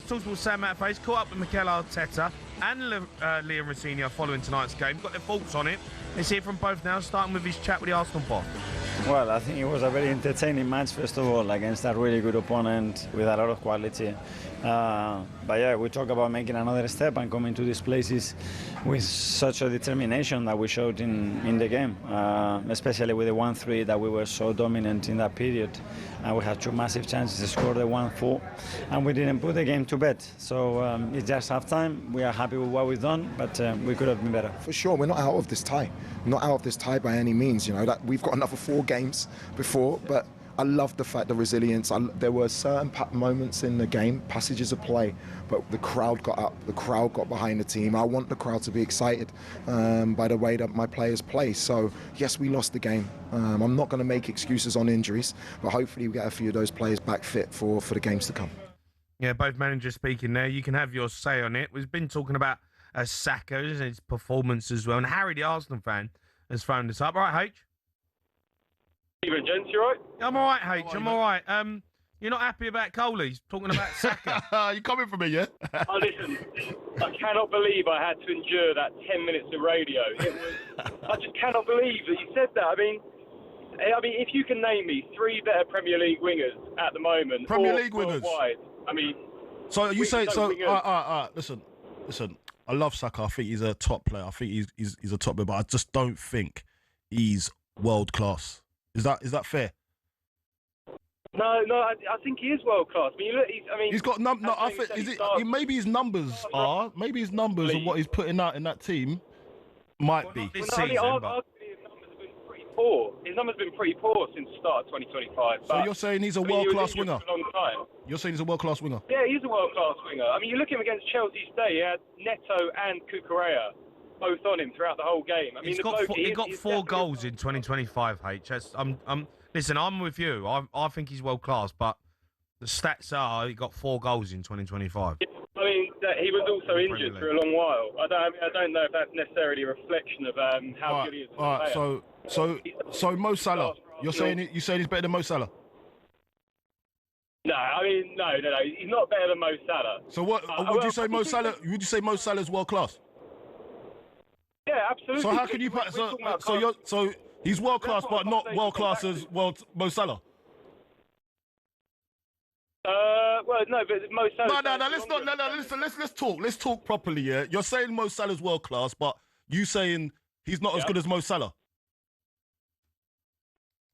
talkSPORT Sam Matface caught up with Mikel Arteta and Liam Rosenior following tonight's game. Got their thoughts on it. Let's hear from both now, starting with his chat with the Arsenal boss. Well, I think it was a very entertaining match, first of all, against a really good opponent with a lot of quality. But yeah, we talk about making another step and coming to these places with such a determination that we showed in the game, especially with the 1-3 that we were so dominant in that period. And we had two massive chances to score the 1-4, and we didn't put the game to bed. So it's just half-time. We are happy with what we've done, but we could have been better. For sure, we're not out of this tie. Not out of this tie by any means. You know that we've got another 4 games before, but I love the fact, the resilience. There were certain moments in the game, passages of play, but the crowd got up, the crowd got behind the team. I want the crowd to be excited by the way that my players play. So yes, we lost the game. I'm not going to make excuses on injuries, but hopefully we get a few of those players back fit for the games to come. Yeah, both managers speaking there. You can have your say on it. We've been talking about Saka and his performance as well, and Harry, the Arsenal fan, has phoned us up. All right, H? Evening, gents, you right? I'm all right, H. I'm all right. You're not happy about Cole? He's talking about Saka. You coming for me, yeah? Oh, listen, I cannot believe I had to endure that 10 minutes of radio. I just cannot believe that you said that. I mean, if you can name me 3 better Premier League wingers at the moment, Premier League wingers. Worldwide, I mean, so you say so? Wingers. Listen. I love Saka. I think he's a top player. I think he's a top player, but I just don't think he's world class. Is that fair? No, I think he is world class. I mean, he's got I think maybe his numbers are and what he's putting out in that team might be. This Well, season, arguably his numbers have been pretty poor. His numbers have been pretty poor since the start of 2025. So you're saying he's a world class winger? For a long time. You're saying he's a world class winger? Yeah, he's a world class winger. I mean, you look at him against Chelsea today. He had Neto and Cucurella both on him throughout the whole game. I mean, he got 4 goals in 2025. H. Listen, I'm with you. I think he's world class, but the stats are he got 4 goals in 2025. I mean, he was also injured for a long while. I don't know if that's necessarily a reflection of how good he is. All right. So Mo Salah, you saying he's better than Mo Salah? No, I mean no. He's not better than Mo Salah. So what would you say Mo Salah? Would you say Mo Salah's world class? Yeah, absolutely. So how can you so he's world class, but not world class as Mo Salah? Well, no, but Mo Salah. No. Let's talk properly. Yeah, you're saying Mo Salah's world class, but you saying he's not as good as Mo Salah.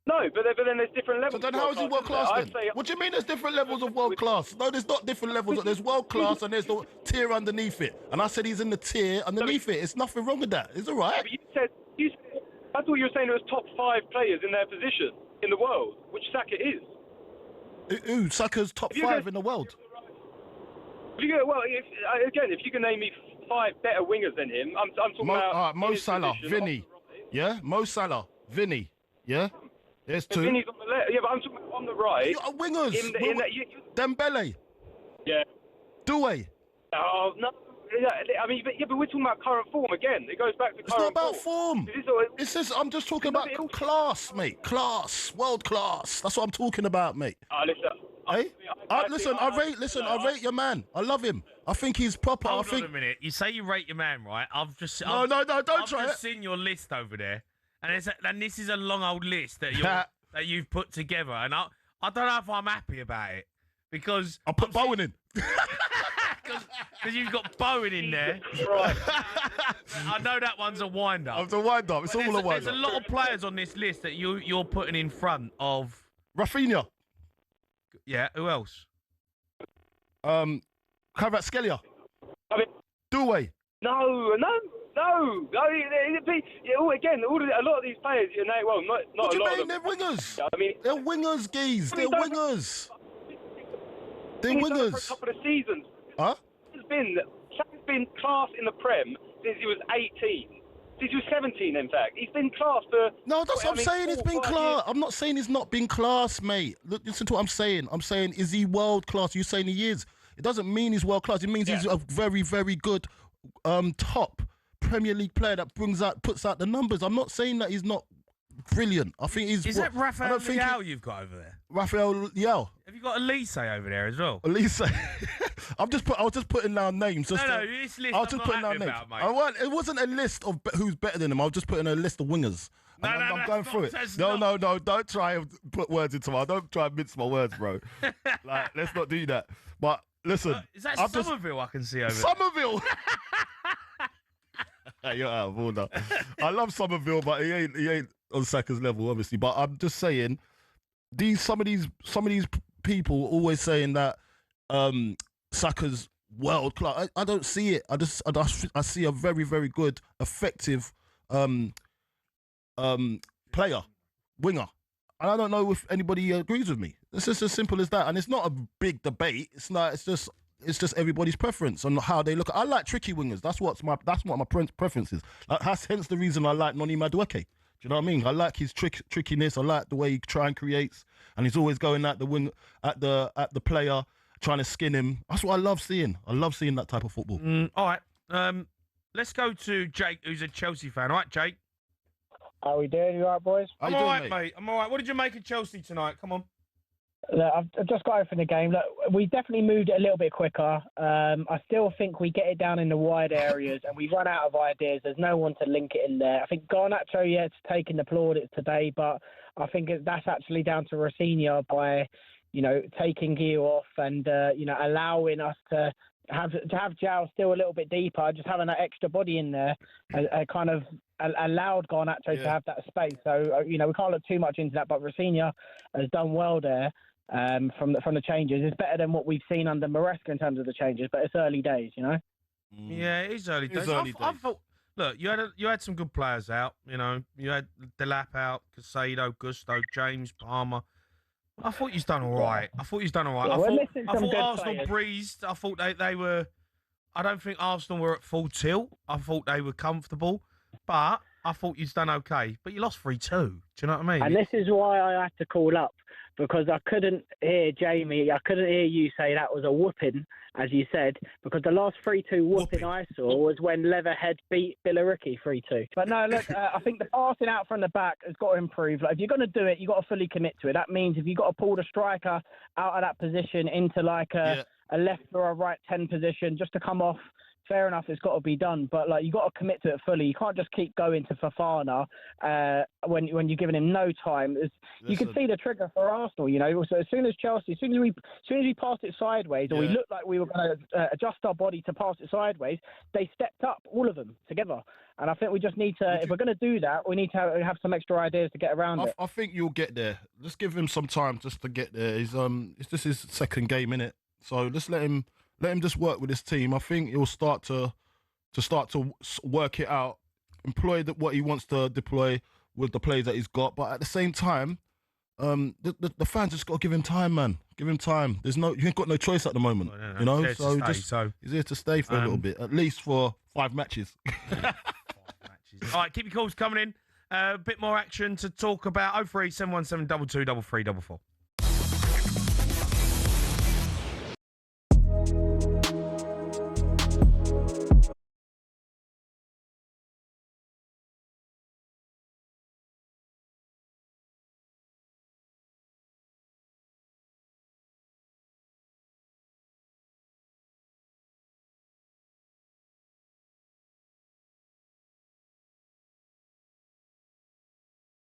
No, but then there's different levels. So then how is he world class then? What do you mean there's different levels of world class? No, there's not different levels. There's world class and there's the tier underneath it. And I said he's in the tier underneath it. It's nothing wrong with that. It's all right. Yeah, but I thought you were saying it was top 5 players in their position in the world, which Saka is. Ooh, Saka's top 5 in the world. If you can name me 5 better wingers than him, I'm talking about Mo Salah, Vinny. Yeah, Mo Salah, Vinny. Yeah. There's 2. Vinny's on the left. Yeah, but I'm talking about on the right. You are wingers. Dembele. Yeah. Doué. Oh, no. I mean, but we're talking about current form again. It goes back to current form. It's not about form. It's just, I'm just talking about class, mate. Class. World class. That's what I'm talking about, mate. Listen. I rate your man. I love him. I think he's proper. Hold on a minute. You say you rate your man, right? I've just seen your list over there. And this is a long old list that you've put together, and I don't know if I'm happy about it because I'll put Bowen in because you've got Bowen in there. Right. I know that one's a wind up. It's a wind up. It's all a wind up. There's a lot of players on this list that you're putting in front of Rafinha. Yeah. Who else? Kvaratskhelia. I mean, Doué. No. Again, a lot of these players, not a lot. What do you mean? They're wingers. I mean, they're wingers, geez. They're wingers. They're wingers. For a couple of seasons. Huh? He's been class in the Prem since he was 18. Since he was 17, in fact. He's been class for... No, that's what I'm saying. He's been class. I'm not saying he's not been class, mate. Look, listen to what I'm saying. I'm saying, is he world class? You're saying he is. It doesn't mean he's world class. It means he's a very, very good top Premier League player that puts out the numbers. I'm not saying that he's not brilliant. I think he's... Is that Rafael Leao you've got over there? Rafael Leao. Have you got Elise over there as well? Elise. I was just putting down names. This list I was just putting down names. It wasn't a list of who's better than him. I was just putting a list of wingers. I'm going through it. No. Don't try and put words into my. Don't try and mince my words, bro. Like, let's not do that. But listen, is that Somerville I can see over Somerville? You're out of order. I love Somerville, but he ain't on Saka's level, obviously. But I'm just saying, some of these people always saying that Saka's world class. I don't see it. I see a very, very good, effective player, winger. And I don't know if anybody agrees with me. It's just as simple as that. And it's not a big debate. It's just everybody's preference on how they look. I like tricky wingers. That's what my preference is. Hence the reason I like Noni Madueke. Do you know what I mean? I like his trickiness. I like the way he try and creates, and he's always going at the wing, at the player, trying to skin him. That's what I love seeing. I love seeing that type of football. All right. Let's go to Jake, who's a Chelsea fan. All right, Jake. How we doing? You all right, boys? I'm all right, mate. I'm all right. What did you make of Chelsea tonight? Come on. Look, I've just got over the game. Look, we definitely moved it a little bit quicker. I still think we get it down in the wide areas and we run out of ideas. There's no one to link it in there. I think Garnacho, it's taking the plaudits today, but I think that's actually down to Rafinha by, taking Gio off and, allowing us to have João still a little bit deeper, just having that extra body in there, kind of allowed Garnacho to have that space. So, we can't look too much into that, but Rafinha has done well there. From the changes. It's better than what we've seen under Maresca in terms of the changes, but it's early days, Yeah, it is early days. I thought, look, you had some good players out. You had Delap out, Casado, Gusto, James, Palmer. I thought you've done all right. Yeah, I thought Arsenal breezed. I thought they were. I don't think Arsenal were at full tilt. I thought they were comfortable, but I thought you'd done okay. But you lost 3-2. Do you know what I mean? And this is why I had to call up, because I couldn't hear Jamie. I couldn't hear you say that was a whooping, as you said, because the last 3-2 whooping I saw was when Leatherhead beat Billericay 3-2. But no, look, I think the passing out from the back has got to improve. Like, if you're going to do it, you've got to fully commit to it. That means if you've got to pull the striker out of that position into like a left or a right 10 position just to come off, fair enough, it's got to be done. But like, you got to commit to it fully. You can't just keep going to Fofana when you're giving him no time. You can see the trigger for Arsenal. So as soon as we passed it sideways, or we looked like we were going to adjust our body to pass it sideways, they stepped up, all of them together. And I think we just need to, if we're going to do that, we need to have some extra ideas to get around it. I think you'll get there. Let's give him some time just to get there. It's just his second game, innit? So let's let him just work with his team. I think he'll start to work it out, employ what he wants to deploy with the players that he's got. But at the same time, the fans just got to give him time, man. Give him time. You ain't got no choice at the moment, So he's here to stay for a little bit, at least for 5 matches. 5 matches. All right, keep your calls coming in. A bit more action to talk about. 03717 22 33 44.